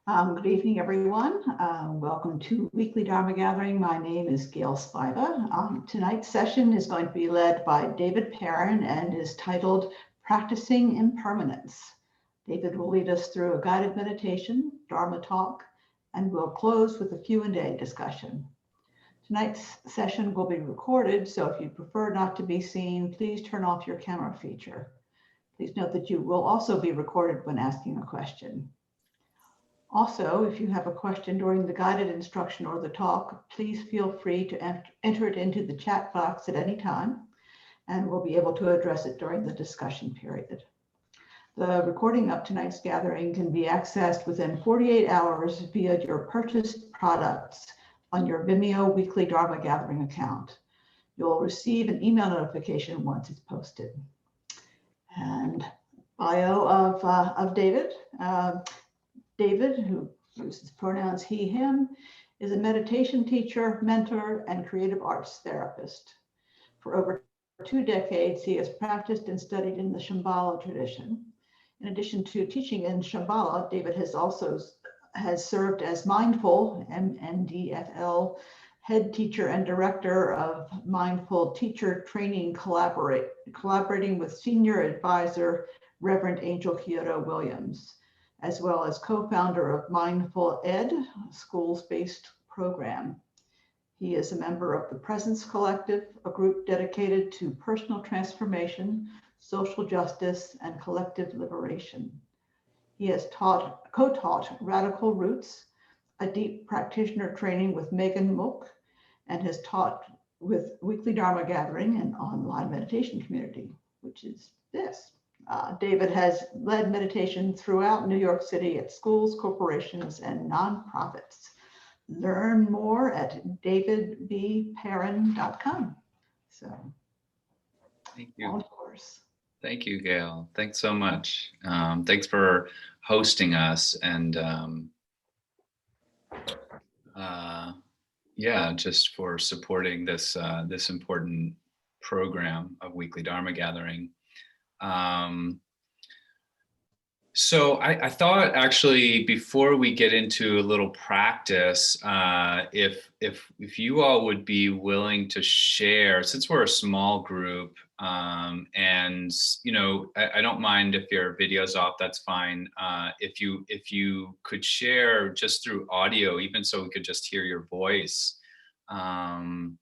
Good evening, everyone. Welcome to Weekly Dharma Gathering. My name is Gail Spiva. Tonight's session is going to be led by David Perrin and is titled Practicing Impermanence. David will lead us through a guided meditation, Dharma talk, and we'll close with a Q&A discussion. Tonight's session will be recorded, so if you prefer not to be seen, please turn off your camera feature. Please note that you will also be recorded when asking a question. Also, if you have a question during the guided instruction or the talk, please feel free to enter it into the chat box at any time, and we'll be able to address it during the discussion period. The recording of tonight's gathering can be accessed within 48 hours via your purchased products on your Vimeo Weekly Dharma Gathering account. You'll receive an email notification once it's posted. And bio of David. David, who uses pronouns he, him, is a meditation teacher, mentor, and creative arts therapist. For over 2 decades, he has practiced and studied in the Shambhala tradition. In addition to teaching in Shambhala, David has served as Mindful, MNDFL, head teacher and director of Mindful Teacher Training collaborating with senior advisor, Reverend Angel Kyoto Williams, as well as co-founder of Mindful Ed, a schools-based program. He is a member of the Presence Collective, a group dedicated to personal transformation, social justice, and collective liberation. He has co-taught Radical Roots, a deep practitioner training with Megan Mook, and has taught with Weekly Dharma Gathering, an online meditation community, which is this. David has led meditation throughout New York City at schools, corporations, and nonprofits. Learn more at davidbperrin.com. So, thank you. All yours. Thank you, Gail. Thanks so much. Thanks for hosting us and just for supporting this this important program of Weekly Dharma Gathering. So I thought actually before we get into a little practice, if you all would be willing to share, since we're a small group, and you know, I don't mind if your video's off, that's fine. If you could share just through audio, even so we could just hear your voice. One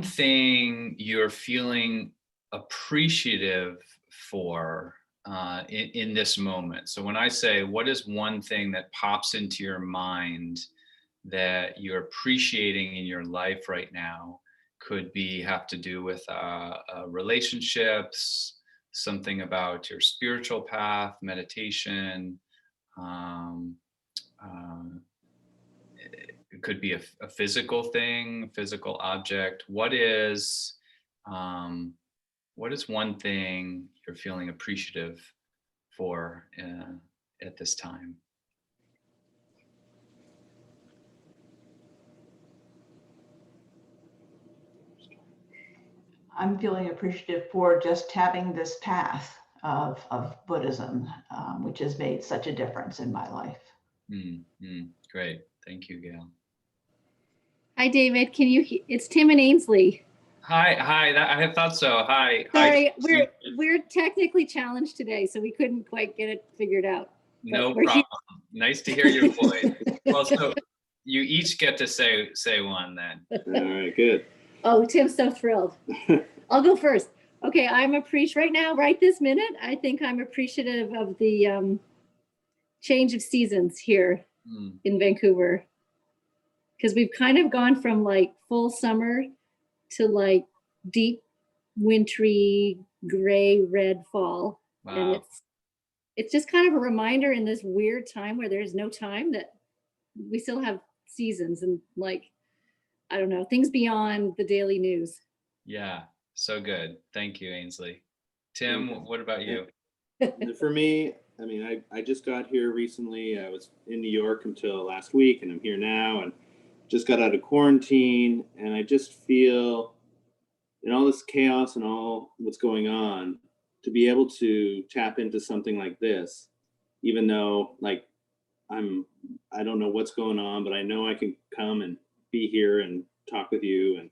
thing you're feeling appreciative for in this moment. So when I say, what is one thing that pops into your mind that you're appreciating in your life right now? Could be have to do with relationships, something about your spiritual path, meditation. It could be a physical thing, physical object. What is one thing you're feeling appreciative for at this time? I'm feeling appreciative for just having this path of Buddhism, which has made such a difference in my life. Great. Thank you, Gail. Hi, David. It's Tim and Ainsley. Hi. I thought so. Hi. Sorry, we're technically challenged today, so we couldn't quite get it figured out. No problem. Nice to hear your voice. Well, so you each get to say one then. All right, good. Oh, Tim's so thrilled. I'll go first. Okay, I'm appreciative right now, right this minute. I think I'm appreciative of the change of seasons here in Vancouver, because we've kind of gone from like full summer to like deep wintry gray red fall. Wow. And it's just kind of a reminder in this weird time where there's no time that we still have seasons and like, I don't know, things beyond the daily news. Yeah, so good. Thank you, Ainsley. Tim, what about you? For me, I mean, I just got here recently. I was in New York until last week, and I'm here now, and just got out of quarantine, and I just feel in all this chaos and all what's going on, to be able to tap into something like this, even though like I don't know what's going on, but I know I can come and be here and talk with you. And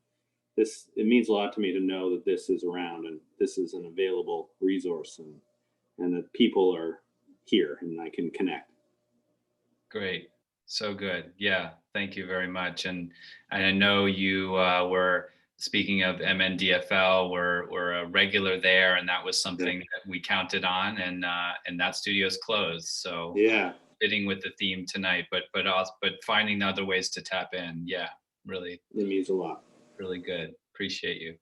it means a lot to me to know that this is around and this is an available resource, and that people are here and I can connect. Great. So good. Yeah. Thank you very much. And I know you were, speaking of MNDFL, were a regular there, and that was something that we counted on, and that studio's closed. So Yeah. fitting with the theme tonight, but finding other ways to tap in. Yeah. Really. It means a lot. Really good. Appreciate you.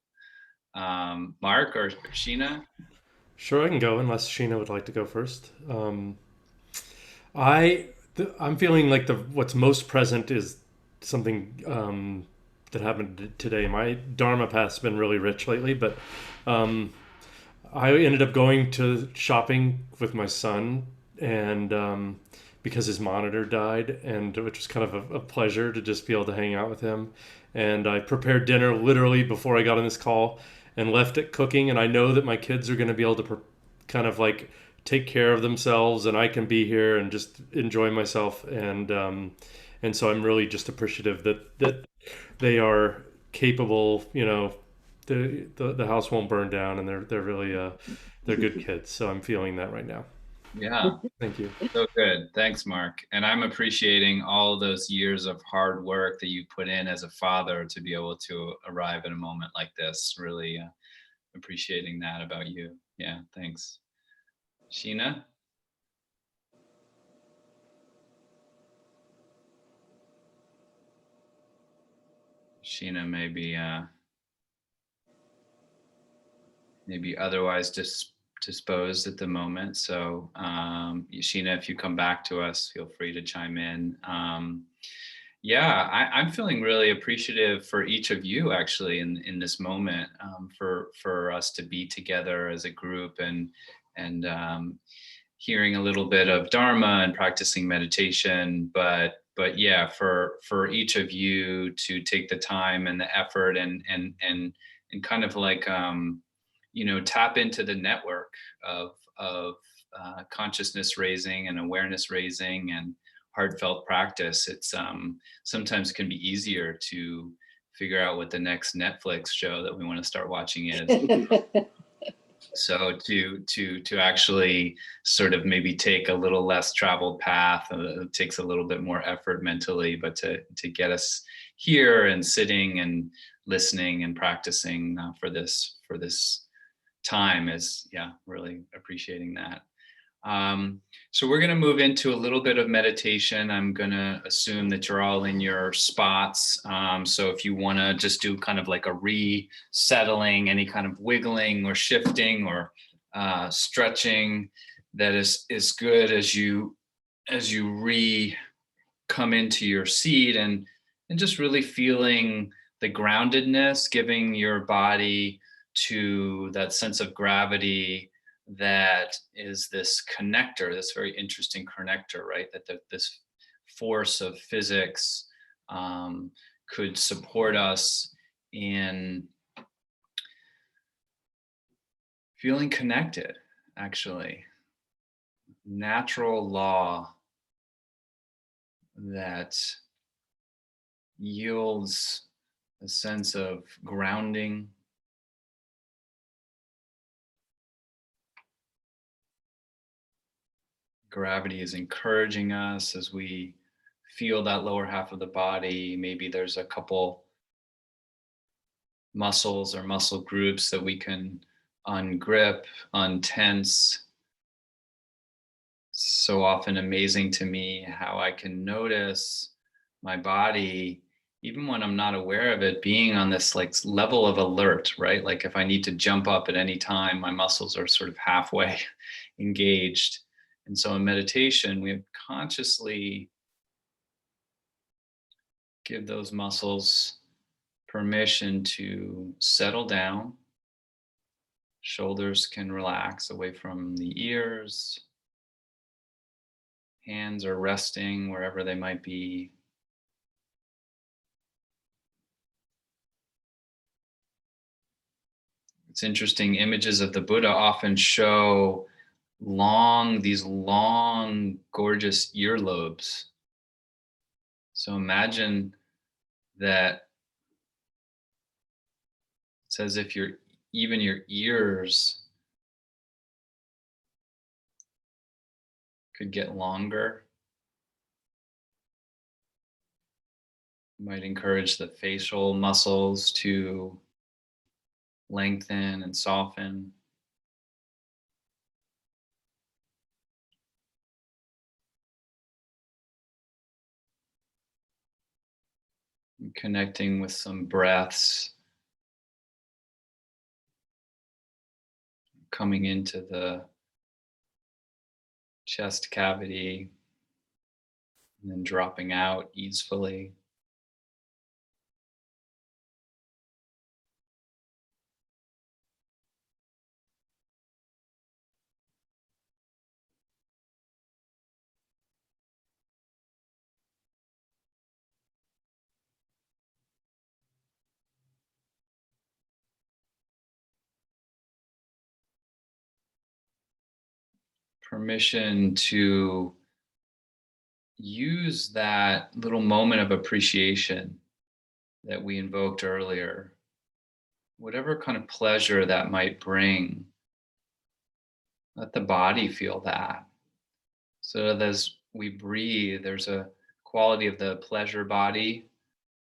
Mark or Sheena? Sure, I can go unless Sheena would like to go first. I'm feeling like what's most present is something that happened today. My Dharma path's been really rich lately, but I ended up going to shopping with my son, and because his monitor died, and which was kind of a pleasure to just be able to hang out with him. And I prepared dinner literally before I got on this call and left it cooking. And I know that my kids are going to be able to kind of like take care of themselves, and I can be here and just enjoy myself. And so I'm really just appreciative that they are capable. You know, the house won't burn down, and they're really they're good kids. So I'm feeling that right now. Yeah. Thank you. So good. Thanks, Mark. And I'm appreciating all those years of hard work that you put in as a father to be able to arrive at a moment like this. Really appreciating that about you. Yeah, thanks. Sheena? Sheena maybe otherwise disposed at the moment. So Sheena, if you come back to us, feel free to chime in. Yeah, I'm feeling really appreciative for each of you actually in this moment, for us to be together as a group and hearing a little bit of Dharma and practicing meditation, but yeah, for each of you to take the time and the effort and kind of like tap into the network of consciousness raising and awareness raising and heartfelt practice. It's sometimes can be easier to figure out what the next Netflix show that we want to start watching is. So to actually sort of maybe take a little less traveled path, it takes a little bit more effort mentally, but to get us here and sitting and listening and practicing for this time is, yeah, really appreciating that. So we're going to move into a little bit of meditation. I'm going to assume that you're all in your spots. So if you want to just do kind of like a resettling, any kind of wiggling or shifting or stretching, that is good as you come into your seat and just really feeling the groundedness, giving your body to that sense of gravity that is this connector, this very interesting connector, right? That this force of physics could support us in feeling connected, actually. Natural law that yields a sense of grounding, gravity is encouraging us as we feel that lower half of the body. Maybe there's a couple muscles or muscle groups that we can ungrip, untense. So often amazing to me how I can notice my body, even when I'm not aware of it, being on this like level of alert, right? Like if I need to jump up at any time, my muscles are sort of halfway engaged. And so in meditation, we consciously give those muscles permission to settle down. Shoulders can relax away from the ears. Hands are resting wherever they might be. It's interesting, images of the Buddha often show these long, gorgeous earlobes. So imagine that it's as if even your ears could get longer. You might encourage the facial muscles to lengthen and soften. And connecting with some breaths coming into the chest cavity and then dropping out easefully. Permission to use that little moment of appreciation that we invoked earlier, whatever kind of pleasure that might bring, let the body feel that. So that as we breathe, there's a quality of the pleasure body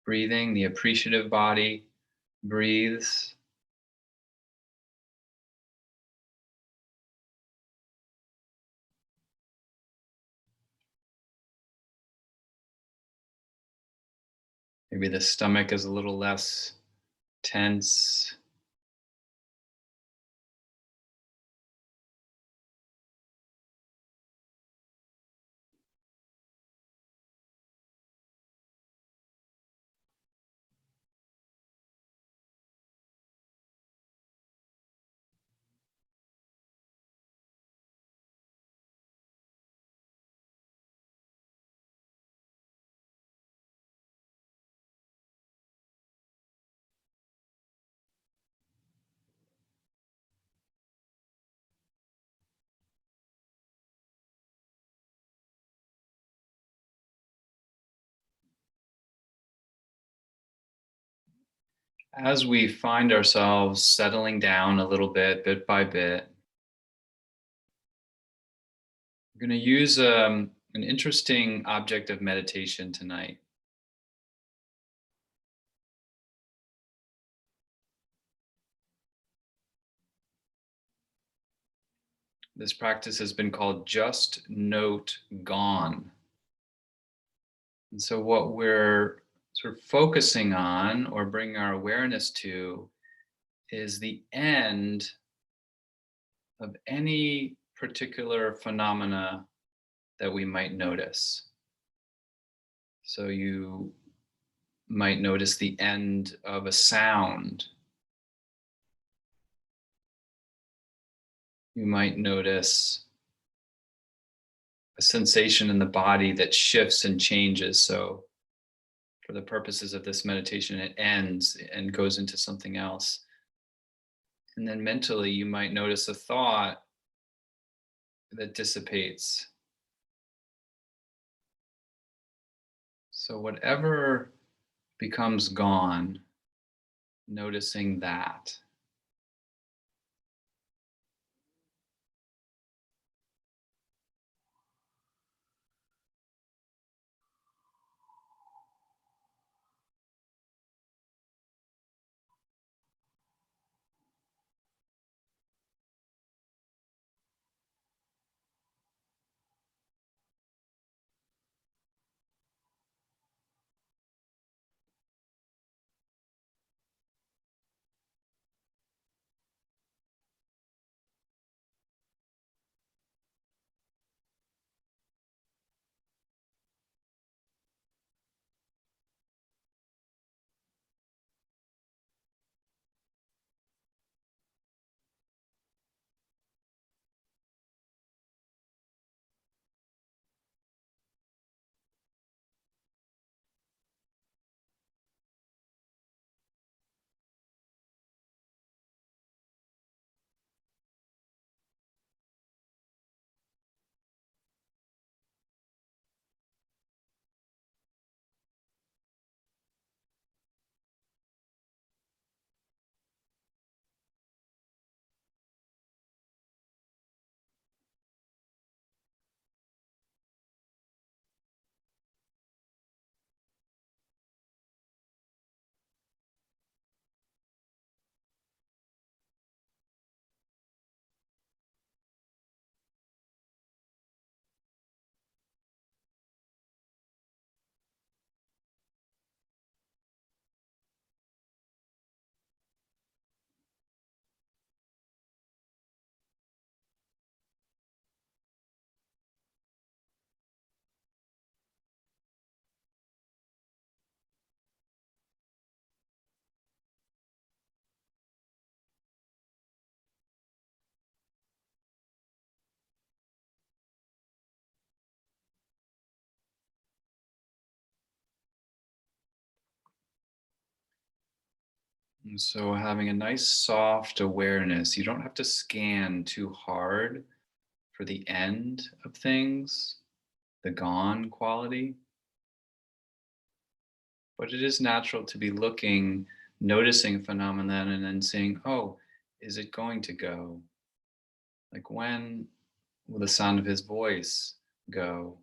breathing, the appreciative body breathes. Maybe the stomach is a little less tense. As we find ourselves settling down a little bit by bit, we're going to use an interesting object of meditation tonight. This practice has been called Just Note Gone. And so, what we're sort of focusing on or bringing our awareness to is the end of any particular phenomena that we might notice. So, you might notice the end of a sound. You might notice a sensation in the body that shifts and changes. So, for the purposes of this meditation, it ends and goes into something else. And then mentally, you might notice a thought that dissipates. So, whatever becomes gone, noticing that. And so having a nice soft awareness, you don't have to scan too hard for the end of things, the gone quality, but it is natural to be looking, noticing a phenomenon and then saying, oh, is it going to go? Like, when will the sound of his voice go?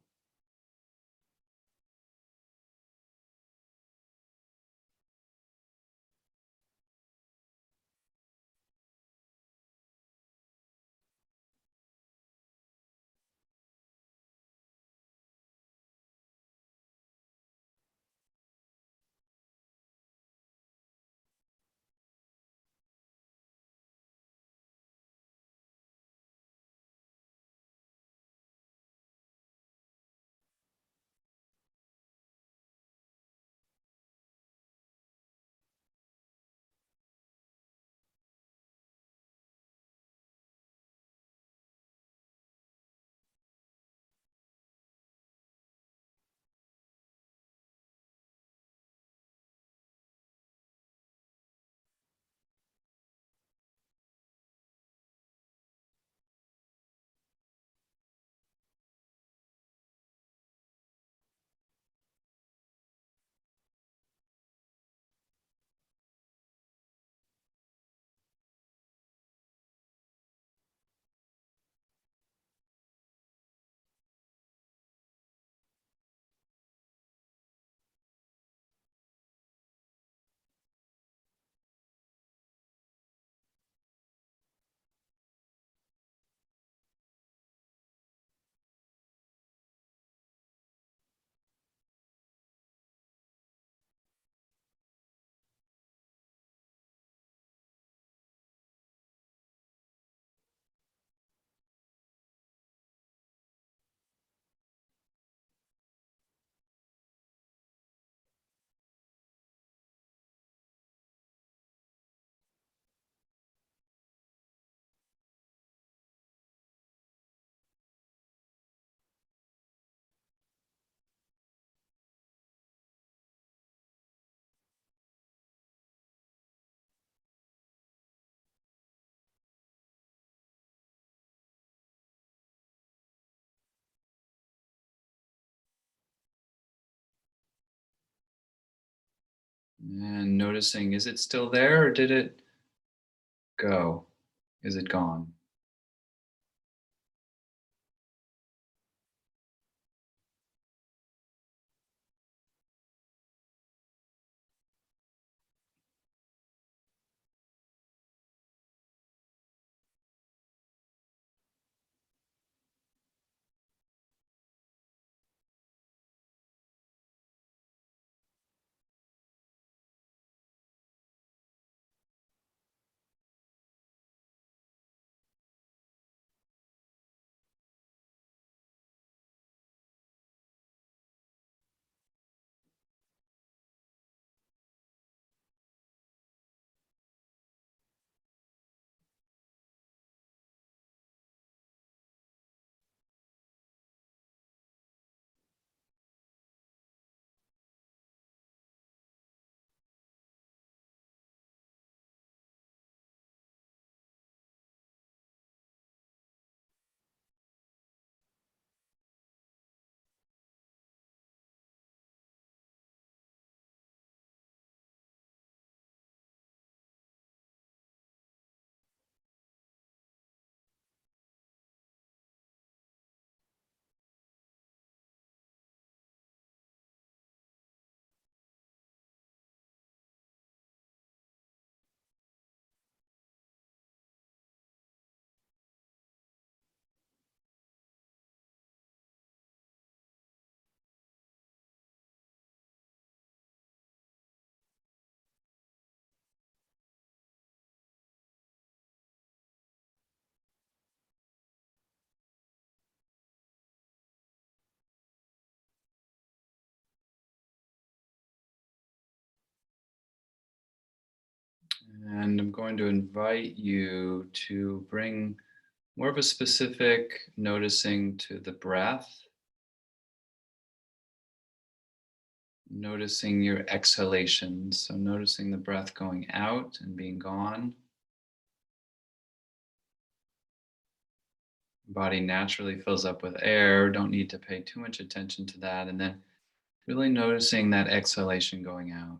And noticing, is it still there or did it go? Is it gone? And I'm going to invite you to bring more of a specific noticing to the breath. Noticing your exhalations. So noticing the breath going out and being gone. Body naturally fills up with air. Don't need to pay too much attention to that. And then really noticing that exhalation going out.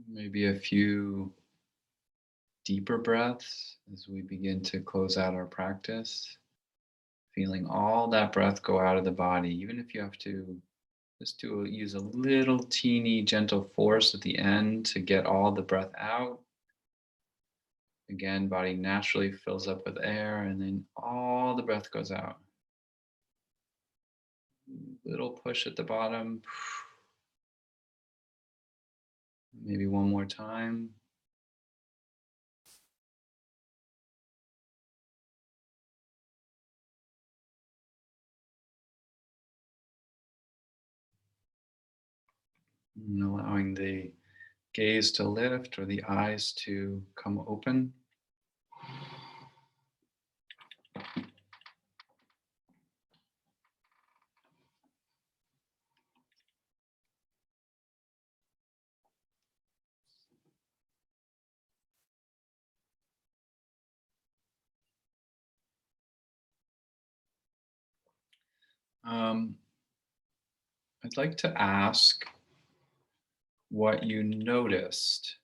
Maybe a few deeper breaths as we begin to close out our practice. Feeling all that breath go out of the body, even if you have to just use a little teeny gentle force at the end to get all the breath out. Again, body naturally fills up with air and then all the breath goes out. Little push at the bottom. Maybe one more time. And allowing the gaze to lift or the eyes to come open. I'd like to ask what you noticed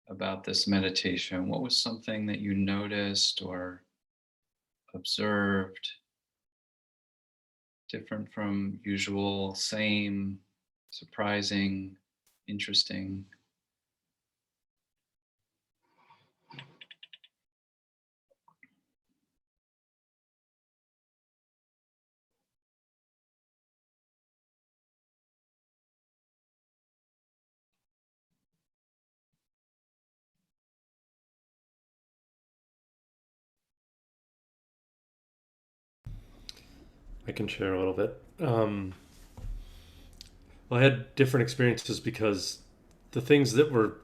about this meditation. What was something that you noticed or observed different from usual, same, surprising, interesting? I can share a little bit. Well, I had different experiences because the things that were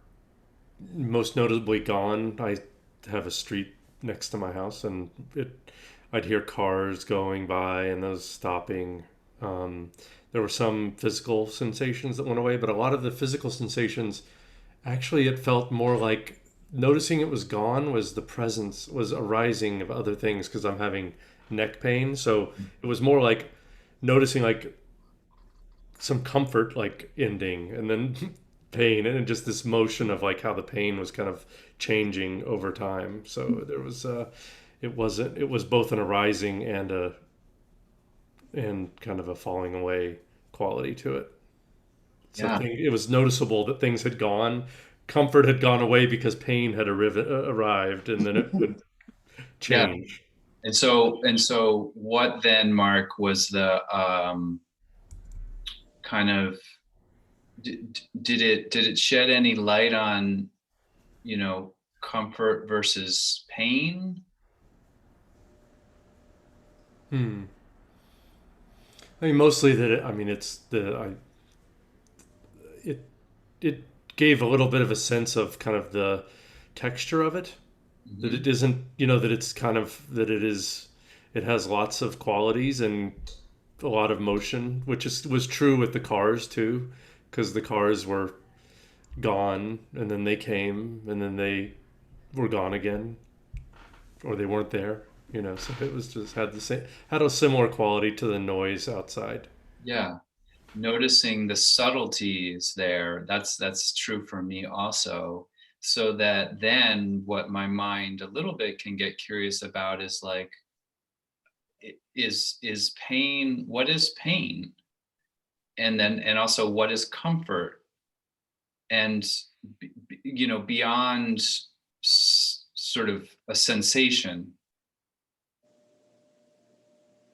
most notably gone, I have a street next to my house, and I'd hear cars going by and those stopping. There were some physical sensations that went away, but a lot of the physical sensations, actually, it felt more like noticing it was gone was the presence, was arising of other things because I'm having neck pain. So it was more like noticing like some comfort like ending and then pain and just this motion of like how the pain was kind of changing over time. So there was it was both an arising and kind of a falling away quality to it. So Yeah, it was noticeable that things had gone, comfort had gone away because pain had arrived, and then it would yeah. change. And so what then, Mark, was the kind of did it shed any light on, comfort versus pain? Hmm. I mean, mostly that. I mean, it it gave a little bit of a sense of kind of the texture of it. That Mhm. it isn't, that it's kind of that it is. It has lots of qualities and a lot of motion, which was true with the cars too, because the cars were gone and then they came and then they were gone again, or they weren't there. So it was just had a similar quality to the noise outside. Yeah, noticing the subtleties there. That's true for me also. so that then what my mind a little bit can get curious about is like, is pain, what is pain? And also what is comfort? And beyond sort of a sensation,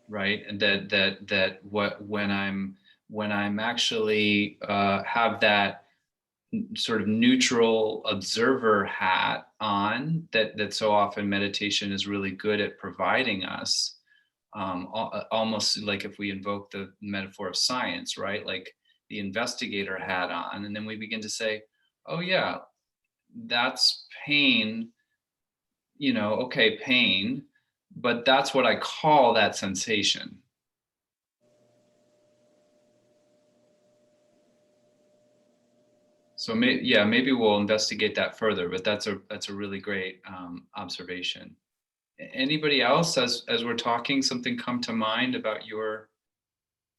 right? And that what when I'm actually have that sort of neutral observer hat on, that so often meditation is really good at providing us, almost like if we invoke the metaphor of science, right? Like the investigator hat on, and then we begin to say, oh yeah, that's pain, okay, pain, but that's what I call that sensation. So maybe we'll investigate that further, but that's a really great observation. Anybody else, as we're talking, something come to mind about your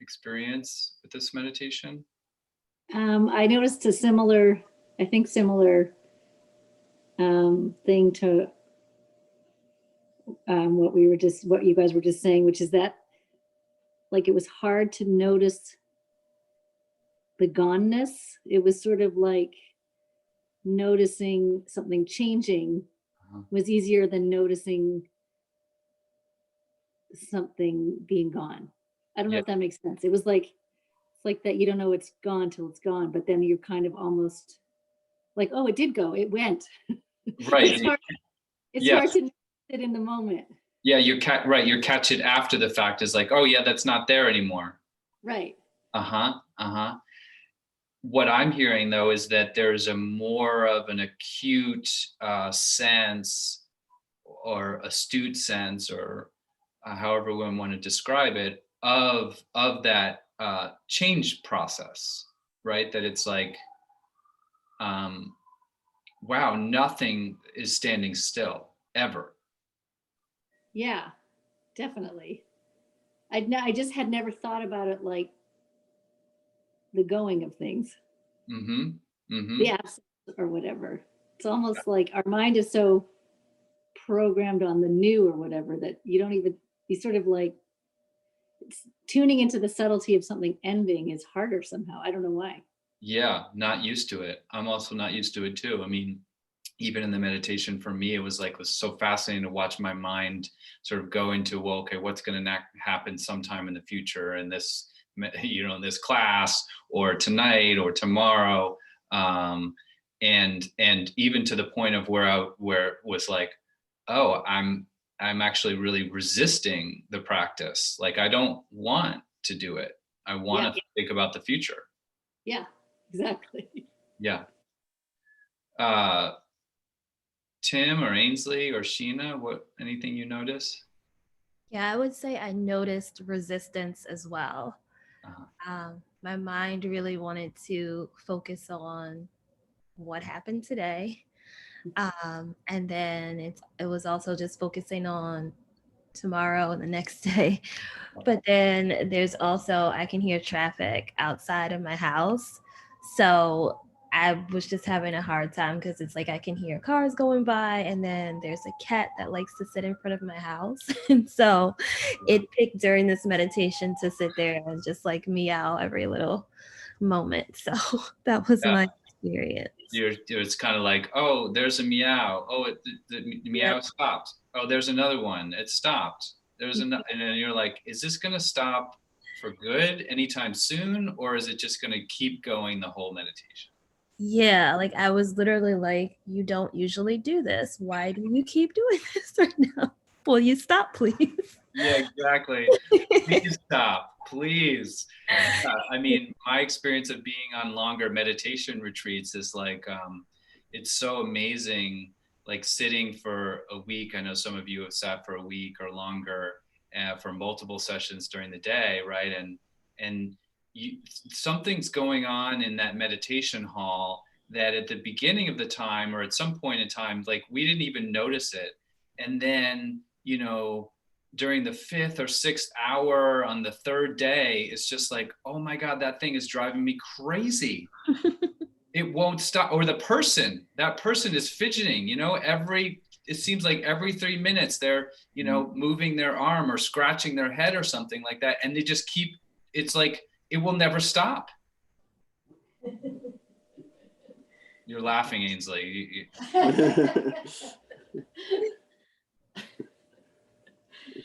experience with this meditation? I noticed a similar thing to what you guys were just saying, which is that like it was hard to notice the goneness. It was sort of like noticing something changing was easier than noticing something being gone. I don't know if that makes sense. It's like that you don't know it's gone till it's gone, but then you're kind of almost like, oh, it did go, it went. Right. It's hard to notice it in the moment. Yeah, you catch it after the fact, is like, oh yeah, that's not there anymore. Right. What I'm hearing though is that there's a more of an acute sense, or astute sense, or however one want to describe it, of that change process, right? That it's like, wow, nothing is standing still ever. Yeah, definitely. I just had never thought about it like the going of things, the absence or whatever. It's almost like our mind is so programmed on the new or whatever that you sort of like tuning into the subtlety of something ending is harder somehow. I don't know why. Yeah, not used to it. I'm also not used to it too. I mean, even in the meditation for me, it was so fascinating to watch my mind sort of go into, well, okay, what's going to happen sometime in the future in this, in this class, or tonight or tomorrow. And even to the point of where it was like, oh, I'm actually really resisting the practice. Like, I don't want to do it. I want to think about the future. Yeah, exactly. Yeah. Tim or Ainsley or Sheena, anything you notice? Yeah, I would say I noticed resistance as well. My mind really wanted to focus on what happened today. And then it was also just focusing on tomorrow and the next day. But then there's also, I can hear traffic outside of my house. So I was just having a hard time because it's like I can hear cars going by, and then there's a cat that likes to sit in front of my house. And so it picked during this meditation to sit there and just like meow every little moment. So that was my experience. It's kind of like, oh, there's a meow. Oh, the meow stopped. Oh, there's another one. It stopped. There's another, and then you're like, is this going to stop for good anytime soon, or is it just going to keep going the whole meditation? Yeah, like I was literally like, you don't usually do this. Why do you keep doing this right now? Will you stop, please? Yeah, exactly. Please stop, please. I mean, my experience of being on longer meditation retreats is like, it's so amazing, like sitting for a week. I know some of you have sat for a week or longer for multiple sessions during the day, right? And something's going on in that meditation hall that at the beginning of the time, or at some point in time, like we didn't even notice it. And then, during the 5th or 6th hour on the 3rd day, it's just like, oh my God, that thing is driving me crazy. it won't stop. Or that person is fidgeting, it seems like every 3 minutes they're, moving their arm or scratching their head or something like that. And they just it's like, it will never stop. You're laughing, Ainsley.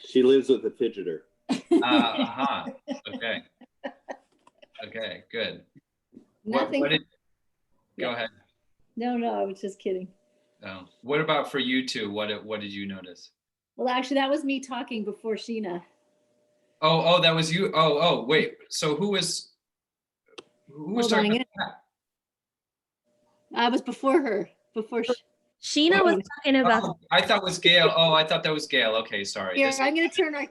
She lives with a fidgeter. Okay. Okay, good. Nothing. Go ahead. No, I was just kidding. Oh. What about for you two? What did you notice? Well, actually, that was me talking before Sheena. Oh, that was you. Oh, wait. So who was talking about that? I was before her. Sheena was talking about. Oh, I thought it was Gail. Oh, I thought that was Gail. Okay, sorry. Here, I'm going to turn our.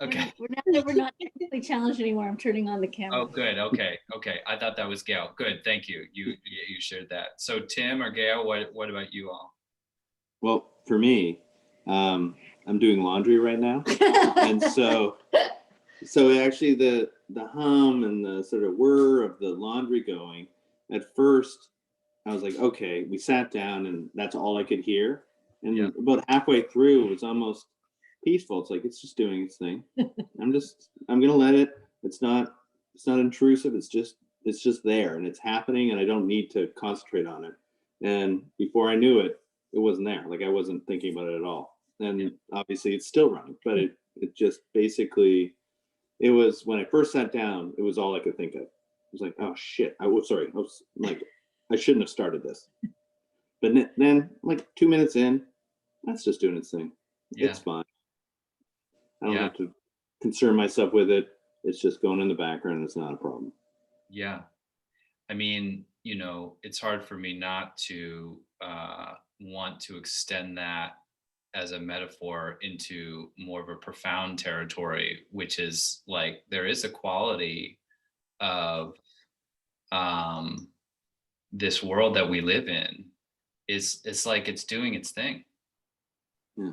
Okay. We're not technically challenged anymore. I'm turning on the camera. Oh, good. Okay. I thought that was Gail. Good. Thank you. You shared that. So Tim or Gail, what about you all? Well, for me, I'm doing laundry right now, and so actually the hum and the sort of whir of the laundry going. At first, I was like, okay, we sat down, and that's all I could hear. And about halfway through, it was almost peaceful. It's like it's just doing its thing. I'm gonna let it. It's not intrusive. It's just there, and it's happening, and I don't need to concentrate on it. And before I knew it, it wasn't there. Like I wasn't thinking about it at all. And obviously it's still running, but it just basically, it was when I first sat down, it was all I could think of. It was like, oh shit, I was like, I shouldn't have started this. But then like 2 minutes in, that's just doing its thing. Yeah. It's fine. I don't have to concern myself with it. It's just going in the background. It's not a problem. Yeah. I mean, it's hard for me not to want to extend that as a metaphor into more of a profound territory, which is like, there is a quality of this world that we live in. It's like it's doing its thing. Yeah.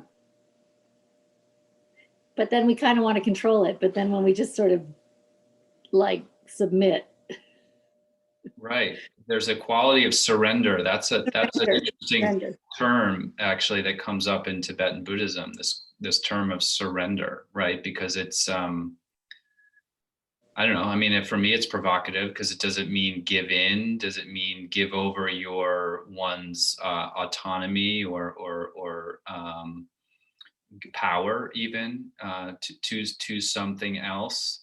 But then we kind of want to control it. But then when we just sort of like submit. Right. There's a quality of surrender. That's an interesting term actually that comes up in Tibetan Buddhism, this term of surrender, right? Because it's I don't know. I mean, for me, it's provocative because it doesn't mean give in. Does it mean give over one's autonomy or power even to something else?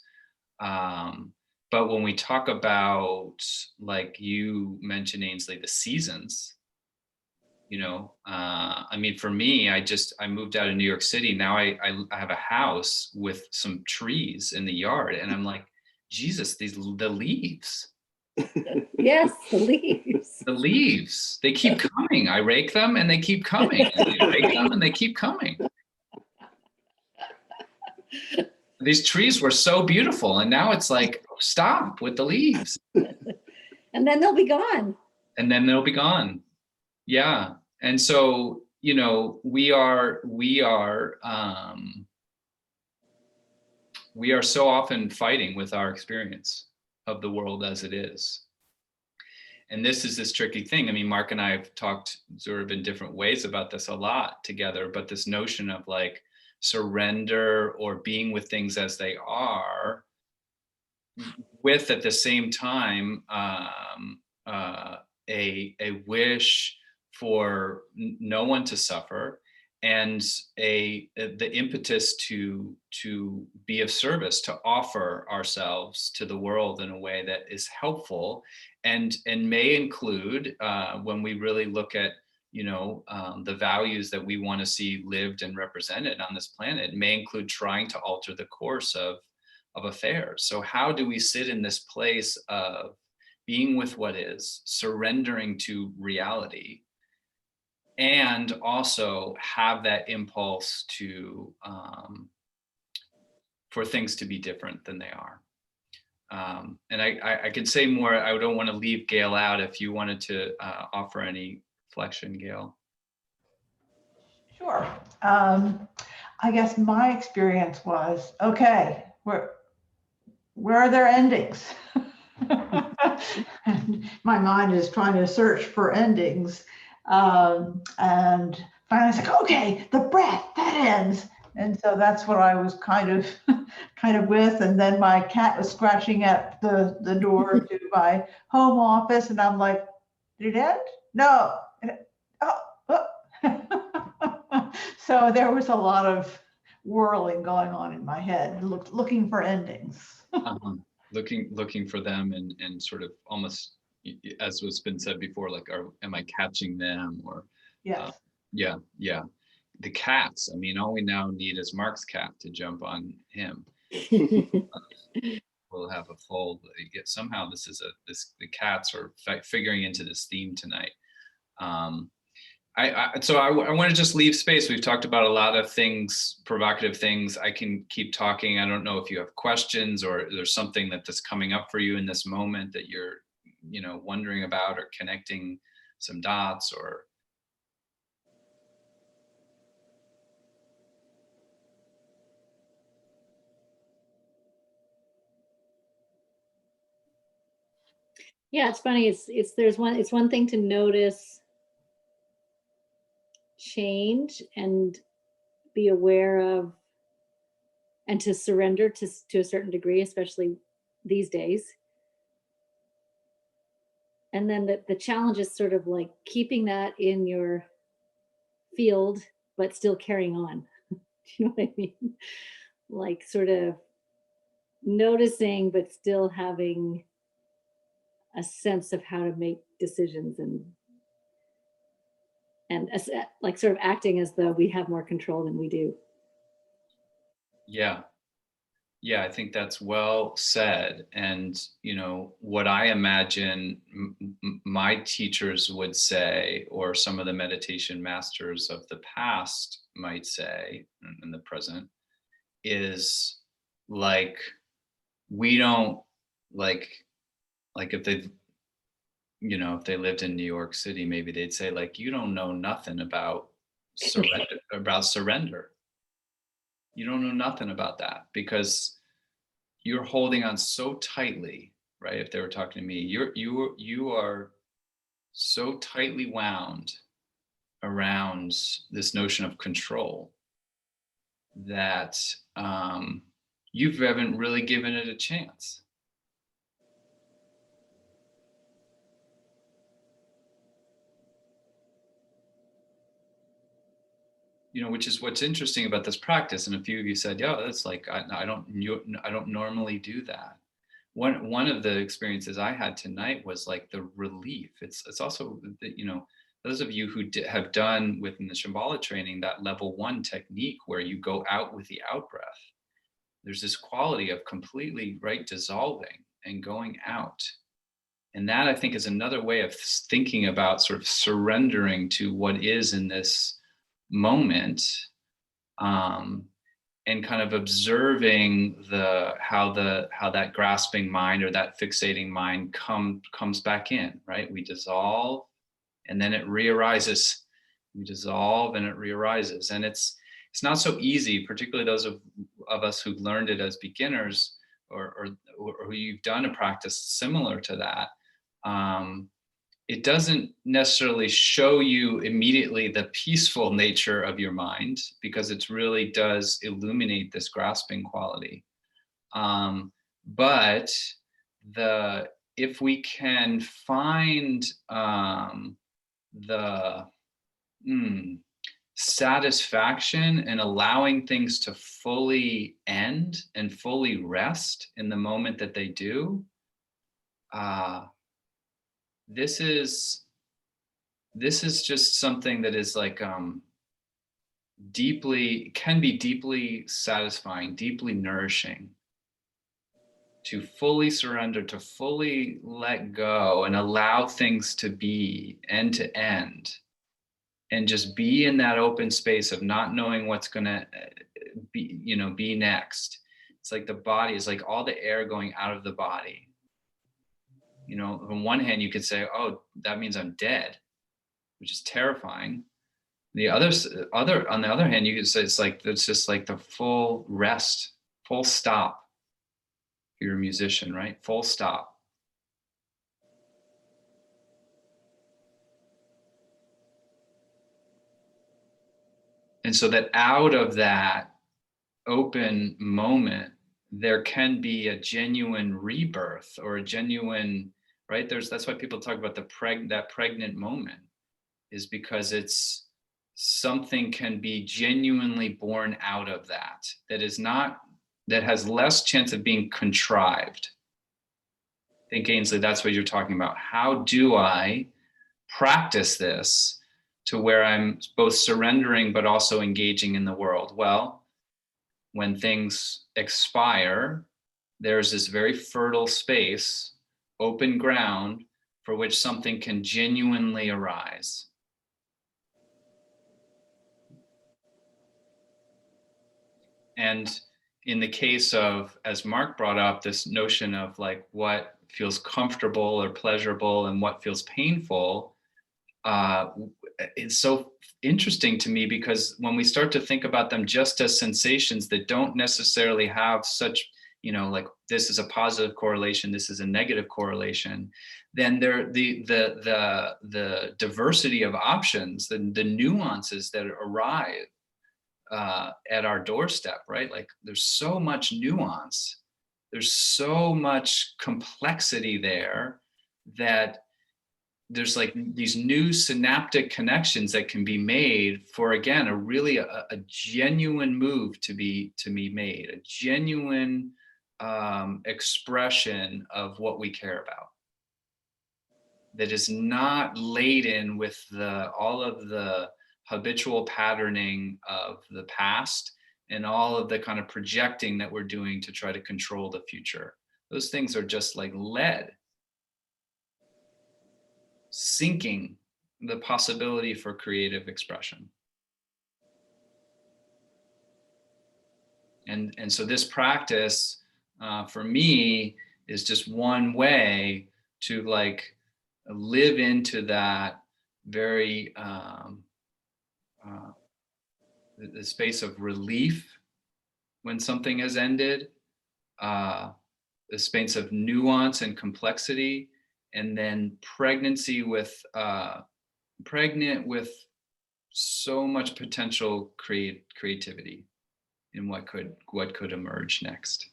But when we talk about, like you mentioned, Ainsley, the seasons, I mean, for me, I moved out of New York City. Now I have a house with some trees in the yard, and I'm like, Jesus, the leaves. Yes, the leaves. The leaves, they keep coming. I rake them and they keep coming. And I rake them and they keep coming. These trees were so beautiful, and now it's like, stop with the leaves. And then they'll be gone. Yeah. And so, we are so often fighting with our experience of the world as it is. And this is this tricky thing. I mean, Mark and I have talked sort of in different ways about this a lot together, but this notion of like surrender or being with things as they are, with at the same time a wish for no one to suffer, and the impetus to be of service, to offer ourselves to the world in a way that is helpful, and may include, when we really look at the values that we want to see lived and represented on this planet, may include trying to alter the course of affairs. So how do we sit in this place of being with what is, surrendering to reality, and also have that impulse to for things to be different than they are? And I could say more. I don't want to leave Gail out. If you wanted to offer any reflection, Gail. Sure. I guess my experience was, okay, where are their endings? And my mind is trying to search for endings. And finally it's like, okay, the breath, that ends. And so that's what I was kind of with. And then my cat was scratching at the door to my home office. And I'm like, did it end? No. Oh, oh. So there was a lot of whirling going on in my head, looking for endings. Looking for them and sort of almost, as was been said before, like, am I catching them? Or Yes. Yeah. The cats. I mean, all we now need is Mark's cat to jump on him. We'll have a full. Somehow the cats are figuring into this theme tonight. So I want to just leave space. We've talked about a lot of things, provocative things. I can keep talking. I don't know if you have questions or there's something that's coming up for you in this moment that you're, wondering about or connecting some dots or. Yeah, it's funny. It's one thing to notice change and be aware of and to surrender to a certain degree, especially these days. And then the challenge is sort of like keeping that in your field, but still carrying on. Do you know what I mean? Like sort of noticing, but still having a sense of how to make decisions and like sort of acting as though we have more control than we do. Yeah, I think that's well said. And, what I imagine my teachers would say, or some of the meditation masters of the past might say in the present, is like, we don't like if they've, if they lived in New York City, maybe they'd say, like, you don't know nothing about surrender. You don't know nothing about that because you're holding on so tightly, right? If they were talking to me, you are so tightly wound around this notion of control that you haven't really given it a chance. Which is what's interesting about this practice. And a few of you said, "Yeah, that's like I don't normally do that." One of the experiences I had tonight was like the relief. It's also that, those of you who have done within the Shambhala training that level 1 technique where you go out with the out breath. There's this quality of completely dissolving and going out. And that, I think, is another way of thinking about sort of surrendering to what is in this moment, and kind of observing how that grasping mind or that fixating mind comes back in, right? We dissolve and then it re-arises. We dissolve and it re-arises. And it's not so easy, particularly those of us who've learned it as beginners or who you've done a practice similar to that. It doesn't necessarily show you immediately the peaceful nature of your mind because it really does illuminate this grasping quality. But if we can find the satisfaction in allowing things to fully end and fully rest in the moment that they do, this is just something that is like can be deeply satisfying, deeply nourishing, to fully surrender, to fully let go and allow things to be end to end, and just be in that open space of not knowing what's going to be next. It's like the body is like all the air going out of the body. On one hand, you could say, "Oh, that means I'm dead," which is terrifying. On the other hand, you could say it's just like the full rest, full stop. If you're a musician, right? Full stop. And so that out of that open moment, there can be a genuine rebirth or a genuine, right? That's why people talk about that pregnant moment, is because it's something can be genuinely born out of that has less chance of being contrived. I think, Ainsley, that's what you're talking about. How do I practice this to where I'm both surrendering but also engaging in the world? Well, when things expire, there's this very fertile space, open ground, for which something can genuinely arise. And in the case of, as Mark brought up, this notion of like what feels comfortable or pleasurable and what feels painful, it's so interesting to me, because when we start to think about them just as sensations that don't necessarily have such, like this is a positive correlation, this is a negative correlation, then the diversity of options, the nuances that arrive at our doorstep, right? Like there's so much nuance, there's so much complexity there, that there's like these new synaptic connections that can be made for, again, a genuine move to be made, a genuine expression of what we care about, that is not laden with all of the habitual patterning of the past and all of the kind of projecting that we're doing to try to control the future. Those things are just like lead, sinking the possibility for creative expression. And so this practice for me is just one way to like live into that very the space of relief when something has ended, the space of nuance and complexity, and then pregnancy with pregnant with so much potential creativity in what could emerge next.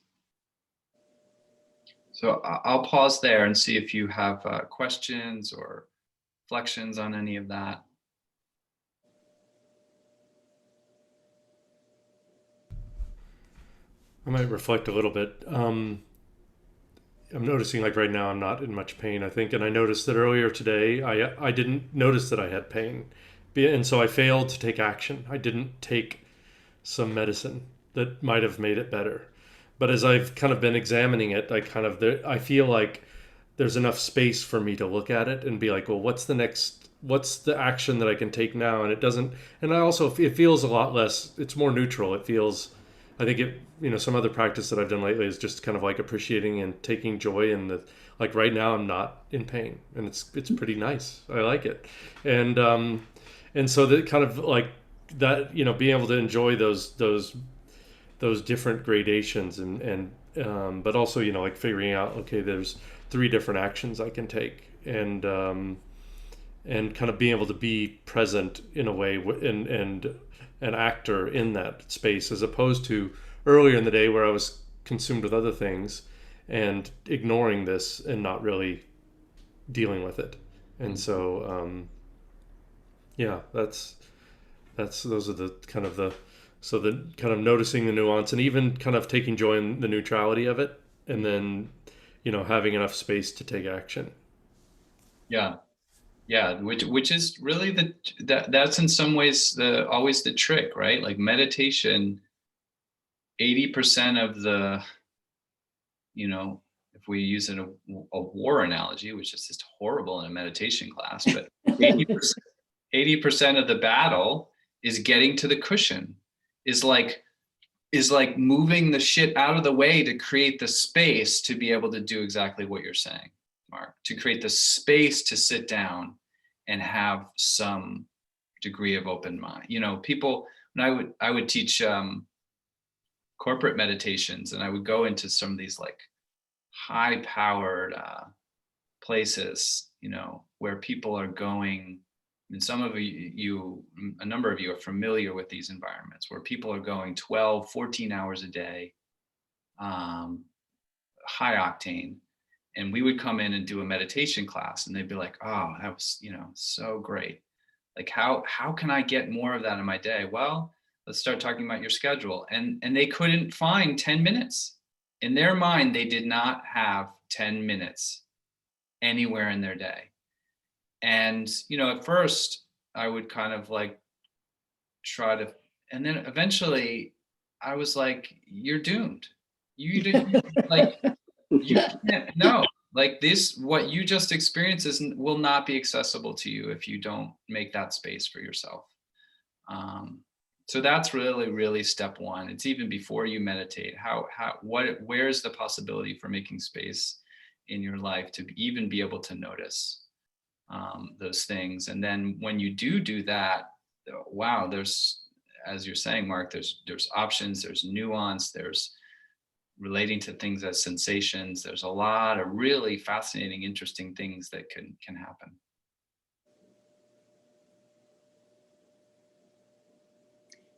So I'll pause there and see if you have questions or reflections on any of that. I might reflect a little bit. I'm noticing like right now I'm not in much pain, I think, and I noticed that earlier today I didn't notice that I had pain, and so I failed to take action. I didn't take some medicine that might have made it better. But as I've kind of been examining it, I feel like there's enough space for me to look at it and be like, well, what's the action that I can take now? And it feels a lot less, it's more neutral. It feels, I think some other practice that I've done lately is just kind of like appreciating and taking joy in like right now I'm not in pain, and it's pretty nice. I like it. And so that kind of like that, being able to enjoy those different gradations and but also, like figuring out, okay, there's 3 different actions I can take, and kind of being able to be present in a way and an actor in that space, as opposed to earlier in the day where I was consumed with other things and ignoring this and not really dealing with it. And so those are the kind of noticing the nuance and even kind of taking joy in the neutrality of it, and then having enough space to take action. Yeah, which is really that's in some ways always the trick, right? Like meditation, 80% of the, if we use a war analogy, which is just horrible in a meditation class, but 80% of the battle is getting to the cushion, is like moving the shit out of the way to create the space to be able to do exactly what you're saying, Mark, to create the space to sit down and have some degree of open mind. People, when I would teach corporate meditations, and I would go into some of these like high powered places, where people are going, mean, some of you, a number of you are familiar with these environments where people are going 12, 14 hours a day, high octane. And we would come in and do a meditation class and they'd be like, oh, that was, so great. Like, how can I get more of that in my day? Well, let's start talking about your schedule. And they couldn't find 10 minutes. In their mind, they did not have 10 minutes anywhere in their day. And, at first I would kind of like try to, and then eventually I was like, you're doomed. You didn't like, you can't, no, like this, what you just experienced will not be accessible to you if you don't make that space for yourself. So that's really, really step one. It's even before you meditate, where's the possibility for making space in your life to even be able to notice those things. And then when you do that, wow, there's, as you're saying, Mark, there's options, there's nuance, there's relating to things as sensations. There's a lot of really fascinating, interesting things that can happen.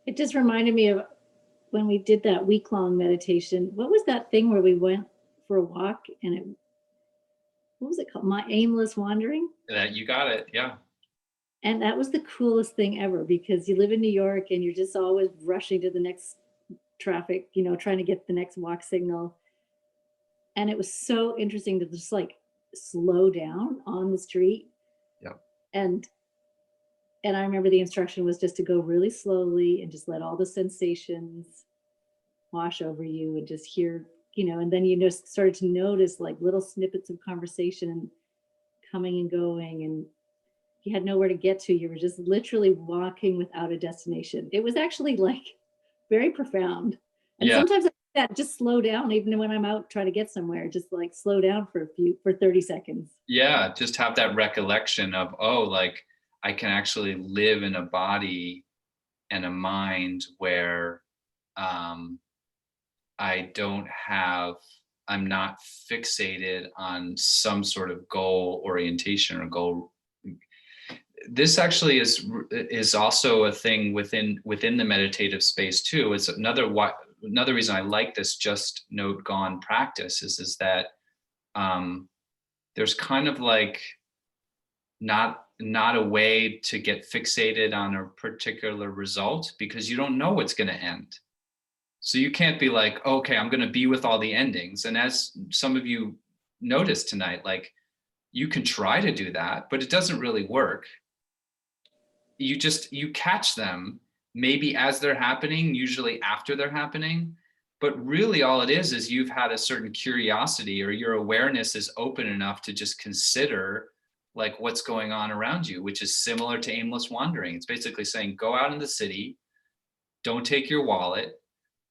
It just reminded me of when we did that week-long meditation. What was that thing where we went for a walk and what was it called? My aimless wandering? You got it, yeah. And that was the coolest thing ever, because you live in New York and you're just always rushing to the next traffic, trying to get the next walk signal. And it was so interesting to just like slow down on the street. Yep. And I remember the instruction was just to go really slowly and just let all the sensations wash over you and just hear, and then you just started to notice like little snippets of conversation and coming and going, and you had nowhere to get to. You were just literally walking without a destination. It was actually like very profound. And sometimes I do that, just slow down, even when I'm out trying to get somewhere, just like slow down for 30 seconds. Yeah, just have that recollection of, oh, like I can actually live in a body and a mind where I'm not fixated on some sort of goal orientation or goal. This actually is also a thing within the meditative space too. It's another reason I like this just note gone practice is that there's kind of like not a way to get fixated on a particular result, because you don't know what's going to end. So you can't be like, okay, I'm going to be with all the endings. And as some of you noticed tonight, like you can try to do that, but it doesn't really work. You catch them maybe as they're happening, usually after they're happening. But really all it is you've had a certain curiosity, or your awareness is open enough to just consider like what's going on around you, which is similar to aimless wandering. It's basically saying, go out in the city, don't take your wallet,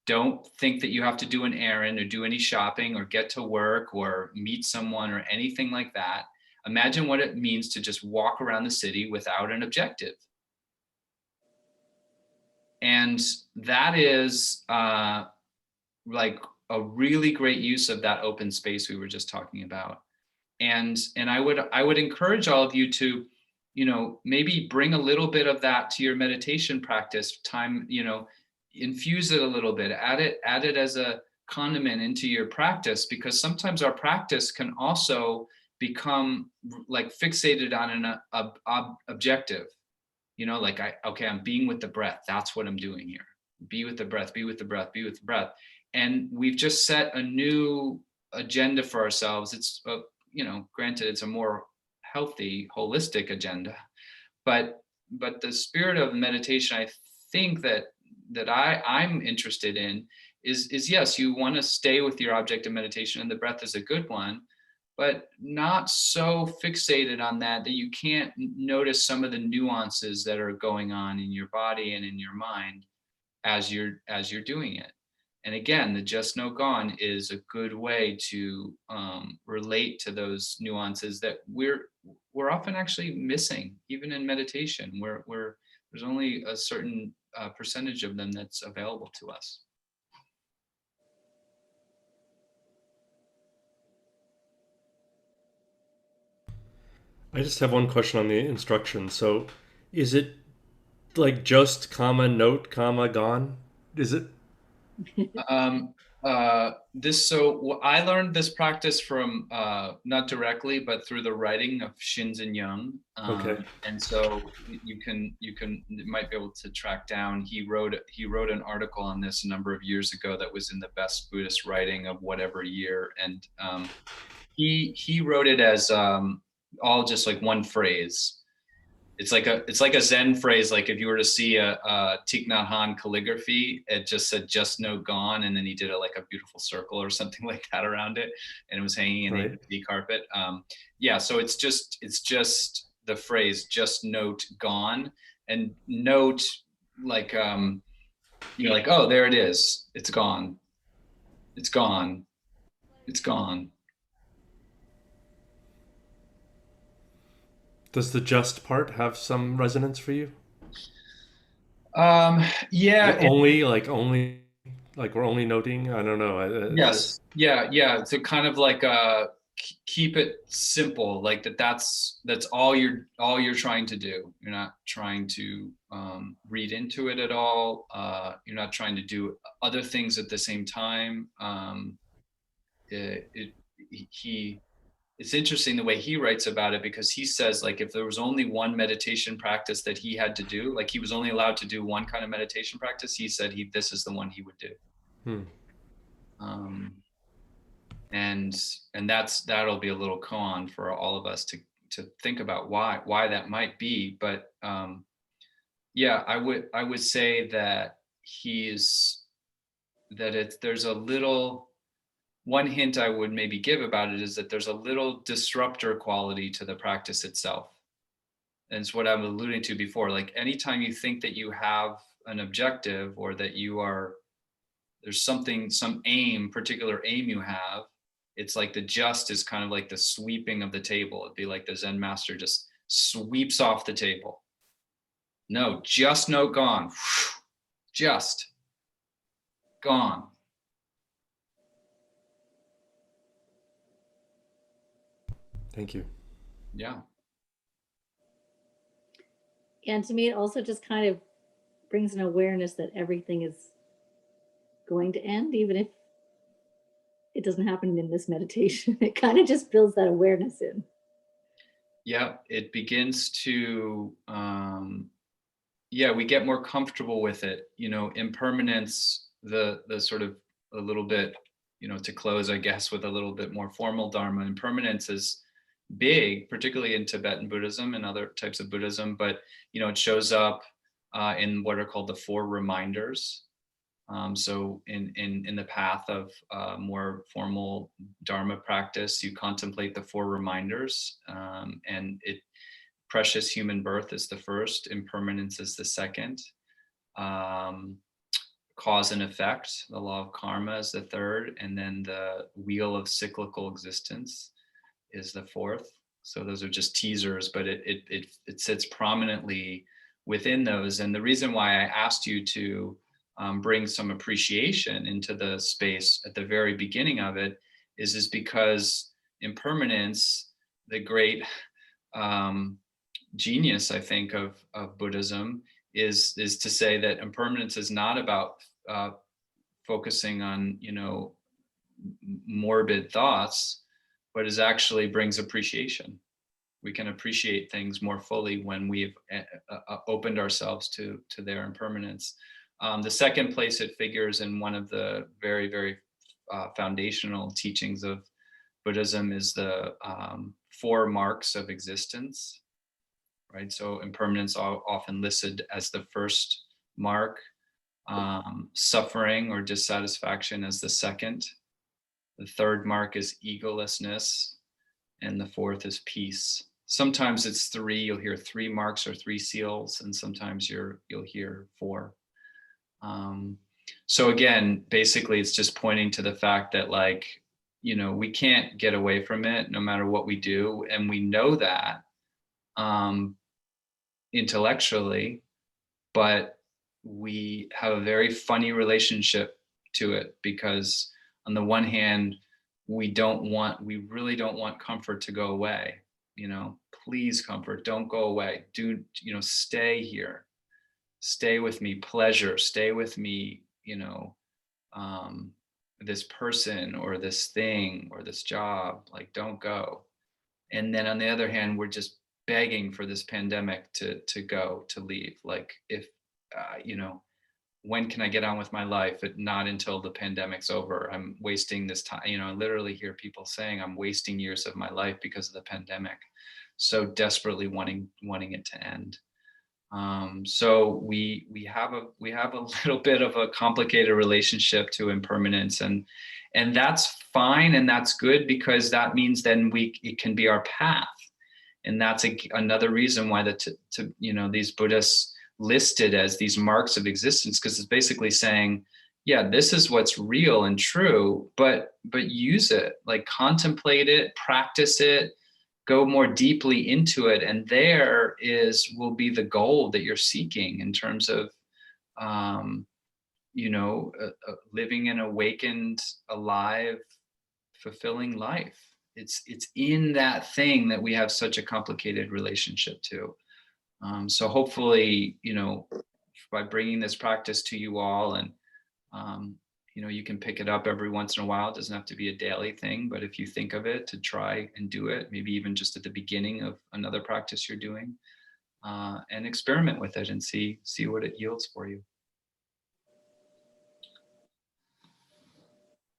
don't think that you have to do an errand or do any shopping or get to work or meet someone or anything like that. Imagine what it means to just walk around the city without an objective. And that is like a really great use of that open space we were just talking about. And I would encourage all of you to, maybe bring a little bit of that to your meditation practice time, infuse it a little bit, add it as a condiment into your practice, because sometimes our practice can also become like fixated on an objective, like I'm being with the breath. That's what I'm doing here. Be with the breath, be with the breath, be with the breath. And we've just set a new agenda for ourselves. It's granted, it's a more healthy, holistic agenda, but the spirit of meditation, I think that I'm interested in is yes, you want to stay with your object of meditation, and the breath is a good one, but not so fixated on that you can't notice some of the nuances that are going on in your body and in your mind as you're doing it. And again, the just no gone is a good way to relate to those nuances that we're often actually missing, even in meditation, where there's only a certain percentage of them that's available to us. I just have one question on the instructions. So Is it like just comma note comma gone? Is it? Um, I learned this practice from not directly, but through the writing of Shinzen Young. Okay. And so you might be able to track down. He wrote an article on this a number of years ago that was in the best Buddhist writing of whatever year, and he wrote it as all just like one phrase. It's like a Zen phrase. Like if you were to see a Thich Nhat Hanh calligraphy, it just said "just no gone," and then he did like a beautiful circle or something like that around it, and it was hanging in Right. the carpet. Yeah, so it's just the phrase "just note gone," and note like like, oh, there it is, it's gone, it's gone, it's gone. Does the just part have some resonance for you? Yeah. Only like we're only noting. I don't know. Yes. Yeah. So kind of like keep it simple, like that's all you're trying to do. You're not trying to read into it at all. You're not trying to do other things at the same time. It, it he It's interesting the way he writes about it, because he says like if there was only one meditation practice that he had to do, like he was only allowed to do one kind of meditation practice, he said this is the one he would do. Um, and that'll be a little koan for all of us to think about why that might be. But yeah, I would say that there's a little, one hint I would maybe give about it is that there's a little disruptor quality to the practice itself. And it's what I'm alluding to before. Like anytime you think that you have an objective, or that there's some particular aim you have, it's like the just is kind of like the sweeping of the table. It'd be like the Zen master just sweeps off the table. No, just no gone. Just gone. Thank you. Yeah. And to me, it also just kind of brings an awareness that everything is going to end, even if it doesn't happen in this meditation. It kind of just builds that awareness in. Yeah, it begins to, we get more comfortable with it. Impermanence, the sort of a little bit, to close, I guess, with a little bit more formal Dharma. Impermanence is big, particularly in Tibetan Buddhism and other types of Buddhism, but it shows up in what are called the four reminders. So in the path of more formal Dharma practice, you contemplate the four reminders, and precious human birth is the first, impermanence is the second, cause and effect, the law of karma, is the third, and then the wheel of cyclical existence is the fourth. So those are just teasers, but it sits prominently within those. And the reason why I asked you to bring some appreciation into the space at the very beginning of it is because impermanence, the great genius, I think, of Buddhism, is to say that impermanence is not about focusing on morbid thoughts, but it actually brings appreciation. We can appreciate things more fully when we've opened ourselves to their impermanence. The second place it figures in one of the very, very foundational teachings of Buddhism is the four marks of existence, right? So impermanence often listed as the first mark, suffering or dissatisfaction as the second. The third mark is egolessness, and the fourth is peace. Sometimes it's three, you'll hear three marks or three seals, and sometimes you'll hear four. So again, basically it's just pointing to the fact that we can't get away from it no matter what we do. And we know that intellectually, but we have a very funny relationship to it, because on the one hand, we really don't want comfort to go away. please comfort, don't go away. Stay here, stay with me, pleasure, stay with me, this person or this thing or this job, like, don't go. And then on the other hand, we're just begging for this pandemic to leave. Like, if, when can I get on with my life? Not until the pandemic's over. I'm wasting this time. I literally hear people saying I'm wasting years of my life because of the pandemic. So desperately wanting it to end. So we have a little bit of a complicated relationship to impermanence, and that's fine, and that's good, because that means then it can be our path, and that's another reason why these Buddhists listed as these marks of existence, because it's basically saying, yeah, this is what's real and true, but use it, like, contemplate it, practice it, go more deeply into it, and there will be the goal that you're seeking in terms of living an awakened, alive, fulfilling life. It's in that thing that we have such a complicated relationship to. So hopefully, by bringing this practice to you all, and you can pick it up every once in a while. It doesn't have to be a daily thing, but if you think of it, to try and do it, maybe even just at the beginning of another practice you're doing, and experiment with it and see what it yields for you.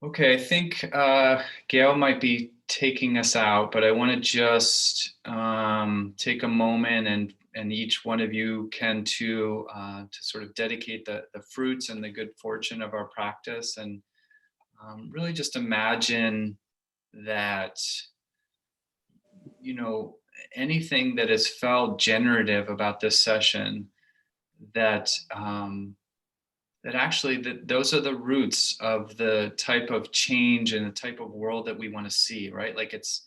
Okay, I think Gail might be taking us out, but I want to just take a moment, and each one of you can to sort of dedicate the fruits and the good fortune of our practice, and really just imagine that, anything that has felt generative about this session, that actually those are the roots of the type of change and the type of world that we want to see, right? Like, it's,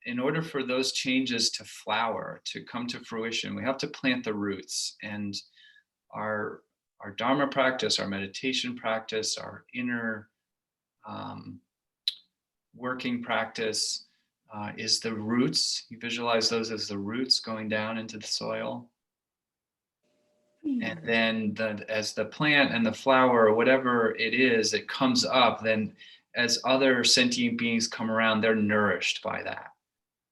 in order for those changes to flower, to come to fruition, we have to plant the roots. And our Dharma practice, our meditation practice, our inner working practice is the roots. You visualize those as the roots going down into the soil. And then as the plant and the flower, or whatever it is, it comes up, then as other sentient beings come around, they're nourished by that.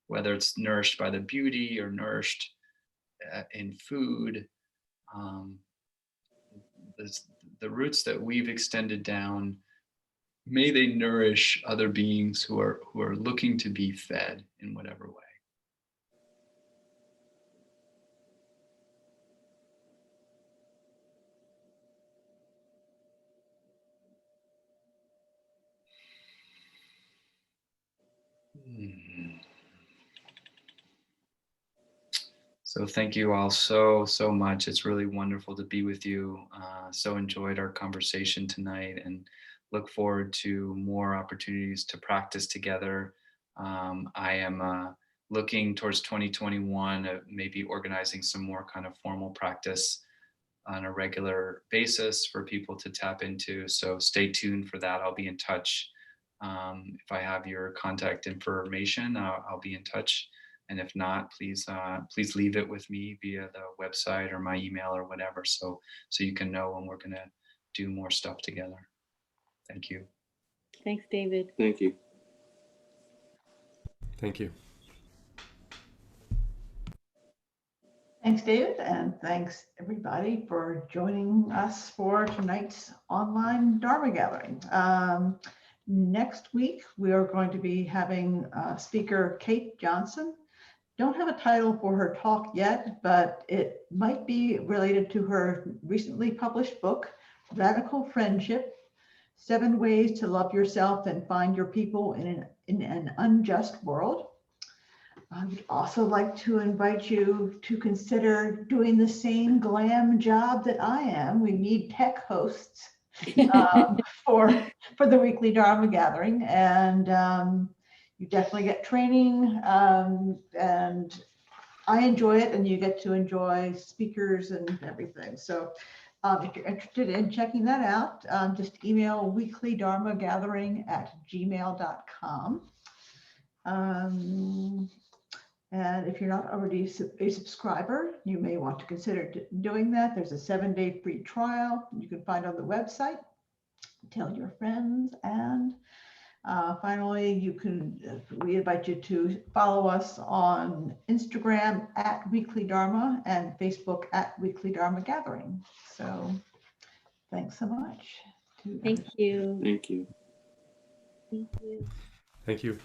Whether it's nourished by the beauty or nourished in food, the roots that we've extended down, may they nourish other beings who are looking to be fed in whatever way. So thank you all so much. It's really wonderful to be with you. So enjoyed our conversation tonight, and look forward to more opportunities to practice together. I am looking towards 2021, maybe organizing some more kind of formal practice on a regular basis for people to tap into. So stay tuned for that. I'll be in touch. If I have your contact information, I'll be in touch. And if not, please leave it with me via the website or my email or whatever, so you can know when we're going to do more stuff together. Thank you. Thanks, David. Thank you. Thank you. Thanks, David, and thanks everybody for joining us for tonight's online Dharma gathering. Next week, we are going to be having speaker Kate Johnson. Don't have a title for her talk yet, but it might be related to her recently published book, Radical Friendship: 7 Ways to Love Yourself and Find Your People in an Unjust World. I would also like to invite you to consider doing the same glam job that I am. We need tech hosts for the weekly Dharma gathering, and you definitely get training, and I enjoy it, and you get to enjoy speakers and everything. So if you're interested in checking that out, just email weeklydharmagathering@gmail.com. And if you're not already a subscriber, you may want to consider doing that. There's a 7-day free trial you can find on the website. Tell your friends. And finally, we invite you to follow us on Instagram at Weekly Dharma and Facebook at Weekly Dharma Gathering. So thanks so much. Thank you. Thank you. Thank you. Thank you.